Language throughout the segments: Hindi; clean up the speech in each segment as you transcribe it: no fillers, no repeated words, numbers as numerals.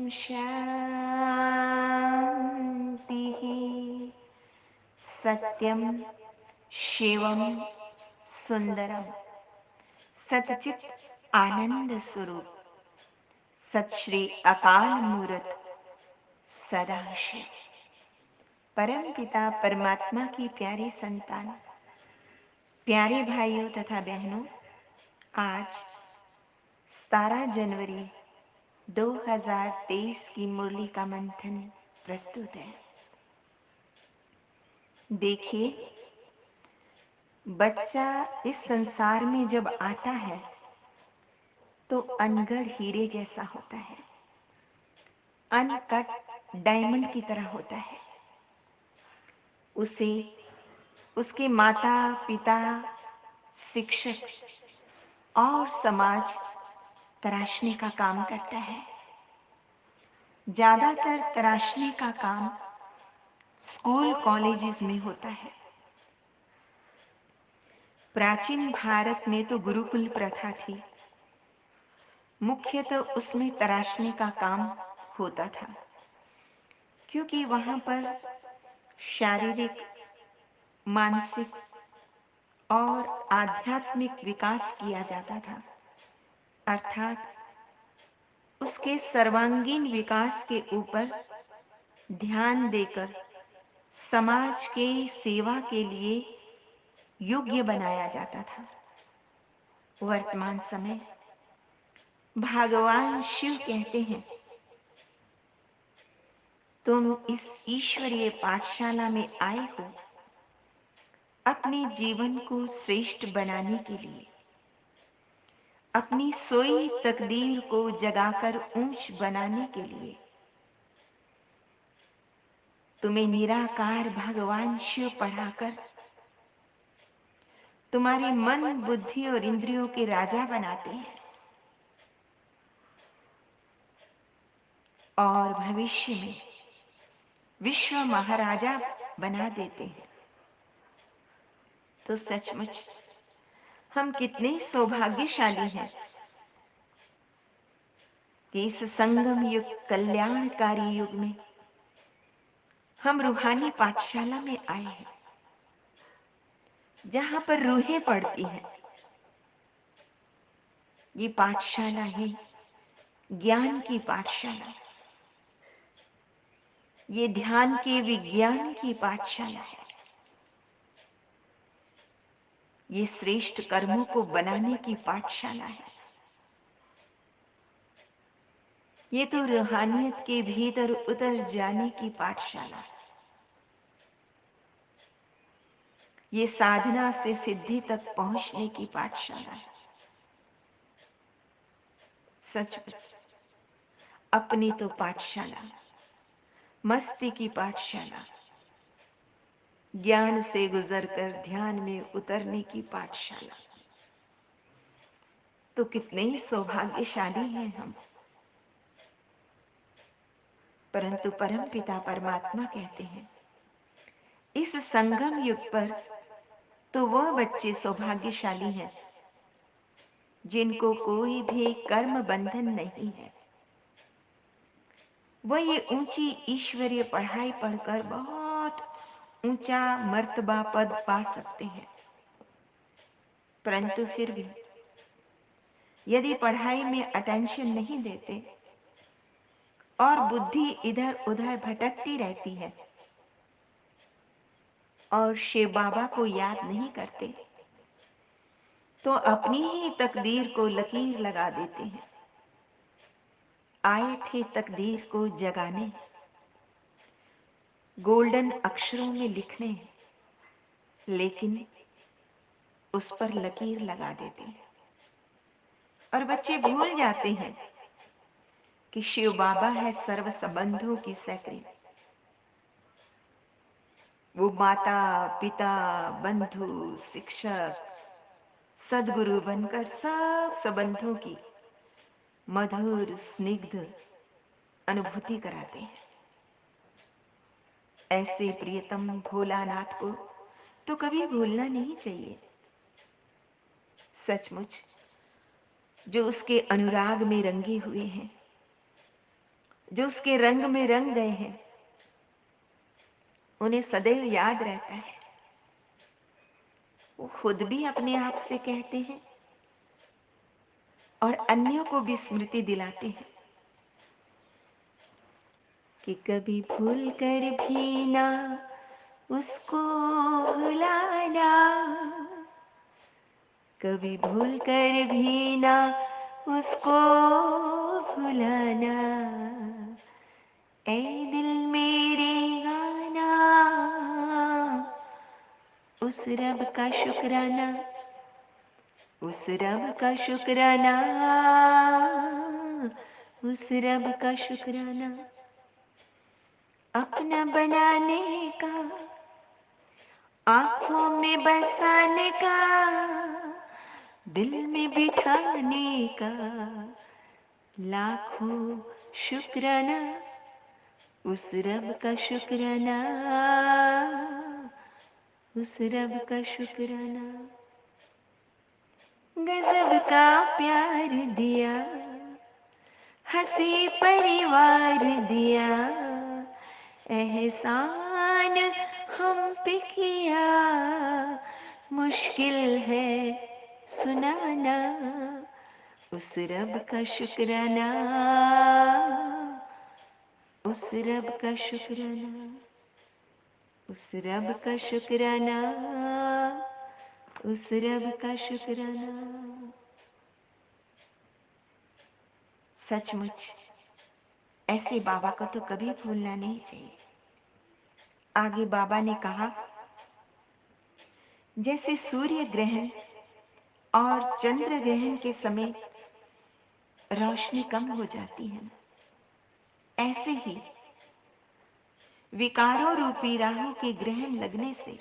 शान्तिः। सत्यम शिवम सुंदरम सतचित आनंद स्वरूप सत श्री अकाल मूर्त सदाशिव परम पिता परमात्मा की प्यारी संतान, प्यारे भाइयों तथा बहनों, आज 17 जनवरी 2023 की मुरली का मंथन प्रस्तुत है। देखिए, बच्चा इस संसार में जब आता है तो अनगढ़ हीरे जैसा होता है, अनकट डायमंड की तरह होता है। उसे उसके माता पिता, शिक्षक और समाज तराशने का काम करता है। ज्यादातर तराशने का काम स्कूल कॉलेजेस में होता है। प्राचीन भारत में तो गुरुकुल प्रथा थी, मुख्यतः उसमें तराशने का काम होता था, क्योंकि वहां पर शारीरिक, मानसिक और आध्यात्मिक विकास किया जाता था, अर्थात उसके सर्वांगीण विकास के ऊपर ध्यान देकर समाज के सेवा के लिए योग्य बनाया जाता था। वर्तमान समय भगवान शिव कहते हैं, तुम इस ईश्वरीय पाठशाला में आए हो अपने जीवन को श्रेष्ठ बनाने के लिए, अपनी सोई तकदीर को जगाकर ऊंच बनाने के लिए। तुम्हें निराकार भगवान शिव पढ़ाकर तुम्हारे मन, बुद्धि और इंद्रियों के राजा बनाते हैं और भविष्य में विश्व महाराजा बना देते हैं। तो सचमुच हम कितने सौभाग्यशाली हैं कि इस संगम युग, कल्याणकारी युग में हम रूहानी पाठशाला में आए हैं, जहां पर रूहें पढ़ती हैं। ये पाठशाला है ज्ञान की पाठशाला, ये ध्यान के विज्ञान की पाठशाला है, ये श्रेष्ठ कर्मों को बनाने की पाठशाला है। ये तो रूहानियत के भीतर उतर जाने की पाठशाला है। ये साधना से सिद्धि तक पहुंचने की पाठशाला है। सचमुच अपनी तो पाठशाला, मस्ती की पाठशाला, ज्ञान से गुजरकर ध्यान में उतरने की पाठशाला। तो कितने ही सौभाग्यशाली हैं हम। परंतु परमपिता परमात्मा कहते हैं, इस संगम युग पर तो वह बच्चे सौभाग्यशाली हैं जिनको कोई भी कर्म बंधन नहीं है। वह ये ऊंची ईश्वरीय पढ़ाई पढ़कर बहुत ऊंचा मर्तबा पद पा सकते हैं, परंतु फिर भी यदि पढ़ाई में अटेंशन नहीं देते और बुद्धि इधर उधर भटकती रहती है और शिव बाबा को याद नहीं करते, तो अपनी ही तकदीर को लकीर लगा देते हैं। आए थे तकदीर को जगाने, गोल्डन अक्षरों में लिखने, लेकिन उस पर लकीर लगा देते हैं और बच्चे भूल जाते हैं कि शिव बाबा है सर्व संबंधों की सेक्रेटरी। वो माता पिता, बंधु, शिक्षक, सदगुरु बनकर सब संबंधों की मधुर स्निग्ध अनुभूति कराते हैं। ऐसे प्रियतम भोलानाथ को तो कभी भूलना नहीं चाहिए। सचमुच जो उसके अनुराग में रंगे हुए हैं, जो उसके रंग में रंग गए हैं, उन्हें सदैव याद रहता है। वो खुद भी अपने आप से कहते हैं और अन्यों को भी स्मृति दिलाते हैं कि कभी भूल कर भी ना उसको भुलाना, कभी भूल कर भी ना उसको भुलाना, ऐ दिल मेरे गाना उस रब का शुक्राना, उस रब का शुक्राना, उस रब का शुक्राना। अपना बनाने का, आंखों में बसाने का, दिल में बिठाने का, लाखों शुक्राना, उस रब का शुक्राना, उस रब का शुक्राना। गजब का प्यार दिया, हंसी परिवार दिया, एहसान हम पे किया, मुश्किल है सुनाना, उस रब का शुक्राना, उस रब का शुक्राना, उस रब का शुक्राना, उस रब का शुक्राना। सचमुच ऐसे बाबा को तो कभी भूलना नहीं चाहिए। आगे बाबा ने कहा, जैसे सूर्य ग्रहण और चंद्र ग्रहण के समय रोशनी कम हो जाती है, ऐसे ही विकारों रूपी राहु के ग्रहण लगने से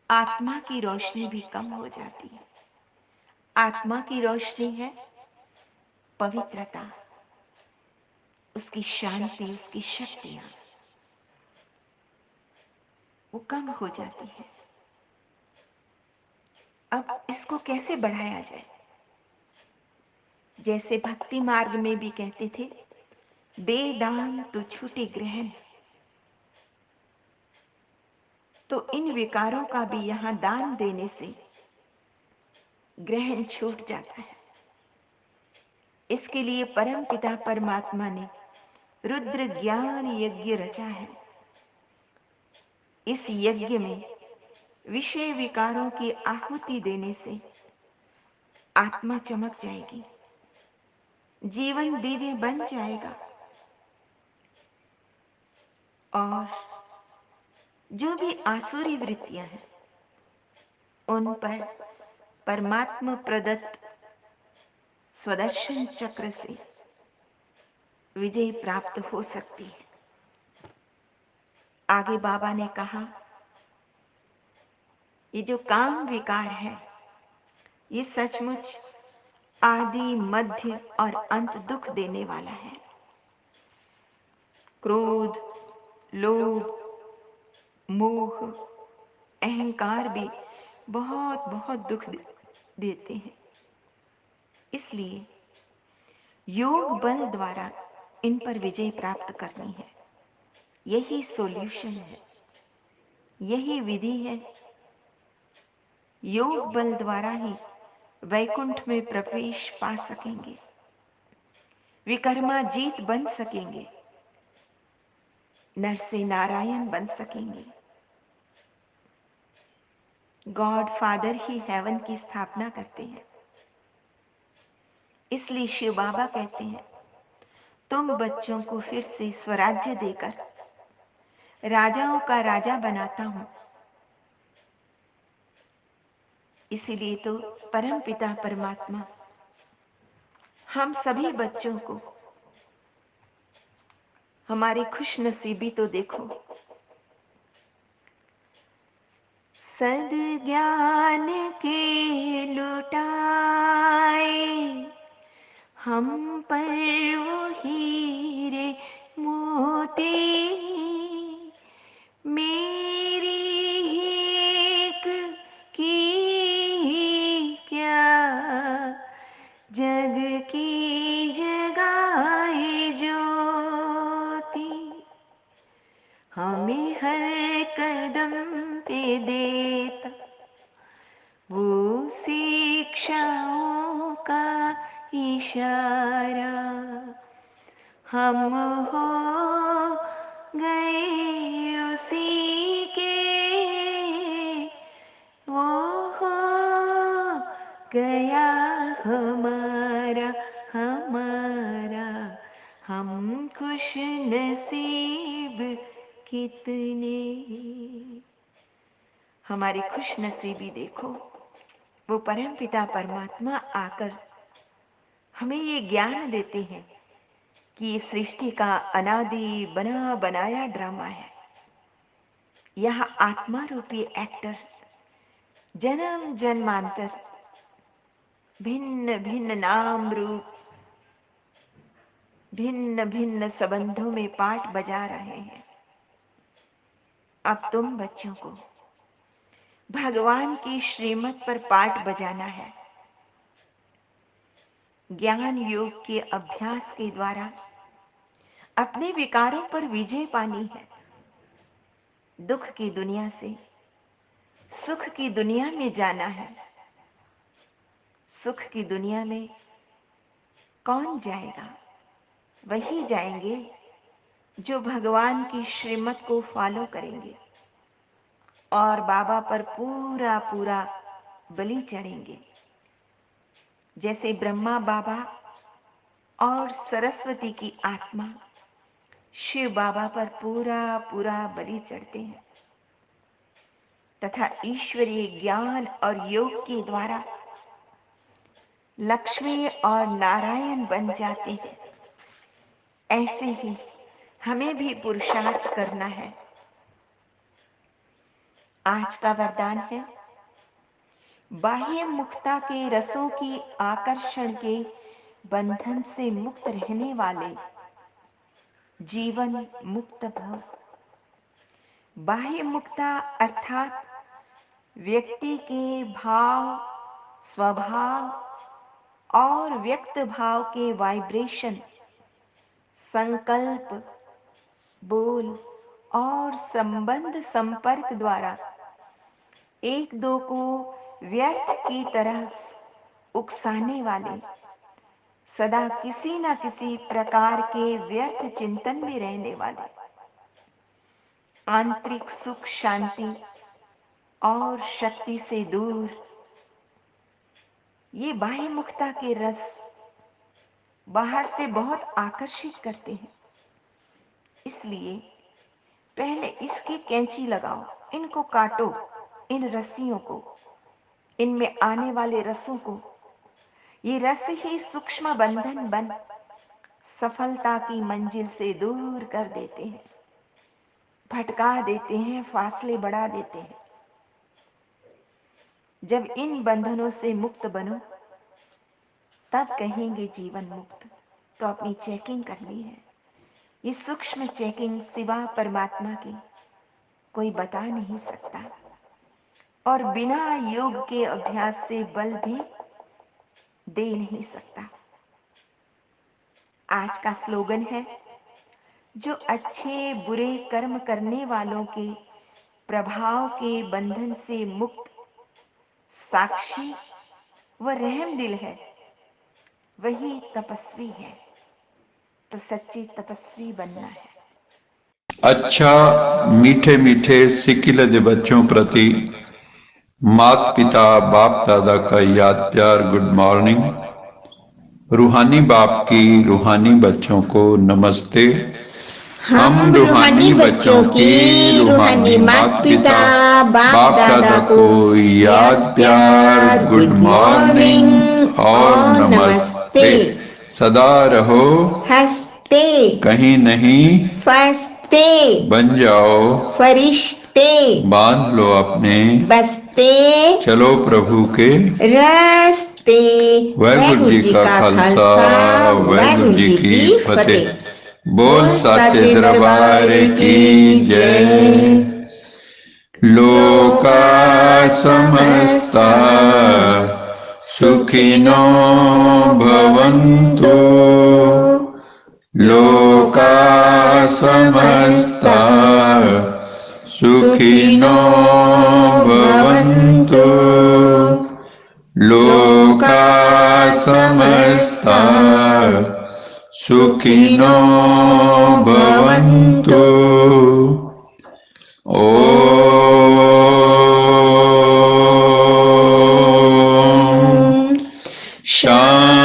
आत्मा की रोशनी भी कम हो जाती है। आत्मा की रोशनी है पवित्रता, उसकी शांति, उसकी शक्तियां, वो कम हो जाती है। अब इसको कैसे बढ़ाया जाए? जैसे भक्ति मार्ग में भी कहते थे, दे दान तो छूटे ग्रहण, तो इन विकारों का भी यहां दान देने से ग्रहण छूट जाता है। इसके लिए परम पिता परमात्मा ने रुद्र ज्ञान यज्ञ रचा है। इस यज्ञ में विषय विकारों की आहुति देने से आत्मा चमक जाएगी, जीवन दिव्य बन जाएगा और जो भी आसुरी वृत्तियां हैं उन पर परमात्मा प्रदत्त स्वदर्शन चक्र से विजय प्राप्त हो सकती है। आगे बाबा ने कहा, ये जो काम विकार है, ये सचमुच आदि मध्य और अंत दुख देने वाला है। क्रोध, लोभ, मोह, अहंकार भी बहुत बहुत दुख देते हैं। इसलिए योग बल द्वारा इन पर विजय प्राप्त करनी है। यही सॉल्यूशन है, यही विधि है। योग बल द्वारा ही वैकुंठ में प्रवेश पा सकेंगे, विकर्मा जीत बन सकेंगे, नर से नारायण बन सकेंगे। गॉड फादर ही हेवन की स्थापना करते हैं। इसलिए शिव बाबा कहते हैं, तुम बच्चों को फिर से स्वराज्य देकर राजाओं का राजा बनाता हूं। इसीलिए तो परम पिता परमात्मा हम सभी बच्चों को, हमारी खुश नसीबी तो देखो, सद्ज्ञान के लुटाए हम पर वो हीरे मोती, मेरी एक की क्या, जग की जगाए जो देता, वो शिक्षाओं का इशारा। हम हो गए उसी के, वो हो गया हमारा हमारा। हम खुश नसीब कितने। हमारी खुश नसीबी देखो, वो परमपिता परमात्मा आकर हमें ये ज्ञान देते हैं कि ये सृष्टि का अनादि बना बनाया ड्रामा है। यह आत्मा रूपी एक्टर जन्म जन्मांतर भिन्न भिन्न नाम रूप, भिन्न भिन्न संबंधों में पाठ बजा रहे हैं। अब तुम बच्चों को भगवान की श्रीमत पर पाठ बजाना है। ज्ञान योग के अभ्यास के द्वारा अपने विकारों पर विजय पानी है। दुख की दुनिया से सुख की दुनिया में जाना है। सुख की दुनिया में कौन जाएगा? वही जाएंगे जो भगवान की श्रीमत को फॉलो करेंगे और बाबा पर पूरा पूरा बलि चढ़ेंगे। जैसे ब्रह्मा बाबा और सरस्वती की आत्मा शिव बाबा पर पूरा पूरा बलि चढ़ते हैं तथा ईश्वरीय ज्ञान और योग के द्वारा लक्ष्मी और नारायण बन जाते हैं। ऐसे ही हमें भी पुरुषार्थ करना है। आज का वरदान है, बाह्य मुक्ता के रसों की आकर्षण के बंधन से मुक्त रहने वाले जीवन मुक्त भव। बाह्य मुक्ता अर्थात व्यक्ति के भाव, स्वभाव और व्यक्त भाव के वाइब्रेशन, संकल्प, बोल और संबंध संपर्क द्वारा एक दो को व्यर्थ की तरह उकसाने वाले, सदा किसी न किसी प्रकार के व्यर्थ चिंतन में रहने वाले, आंतरिक सुख शांति और शक्ति से दूर। ये बाह्य मुक्ता के रस बाहर से बहुत आकर्षित करते हैं, इसलिए पहले इसकी कैंची लगाओ, इनको काटो, इन रस्सियों को, इनमें आने वाले रसों को। ये रस ही सूक्ष्म बंधन बन सफलता की मंजिल से दूर कर देते हैं, भटका देते हैं, फासले बढ़ा देते हैं। जब इन बंधनों से मुक्त बनो तब कहेंगे जीवन मुक्त। तो अपनी चेकिंग करनी है। ये सूक्ष्म चेकिंग सिवा परमात्मा की कोई बता नहीं सकता और बिना योग के अभ्यास से बल भी दे नहीं सकता। आज का स्लोगन है, जो अच्छे बुरे कर्म करने वालों के प्रभाव के बंधन से मुक्त साक्षी व रहम दिल है, वही तपस्वी है। तो सच्ची तपस्वी बनना है। अच्छा मीठे मीठे सिकिलद बच्चों प्रति माता पिता बाप दादा का याद प्यार गुड मॉर्निंग। रूहानी बाप की रूहानी बच्चों को नमस्ते। हम रूहानी बच्चों की रूहानी माता पिता बाप दादा को याद प्यार गुड मॉर्निंग और नमस्ते। सदा रहो हंसते, कहीं नहीं फंसते, बन जाओ फरिश्ते, बांध लो अपने बसते, चलो प्रभु के रास्ते। वाहिगुरु जी का खालसा, वाहिगुरु जी की फतेह। बोल साचे दरबार की जय। लोका समस्ता सुखिनो भवन्तु, लोका समस्ता सुखिनो भवन्तु लोका समस्ता सुखिनो भवन्तु। ओम शांति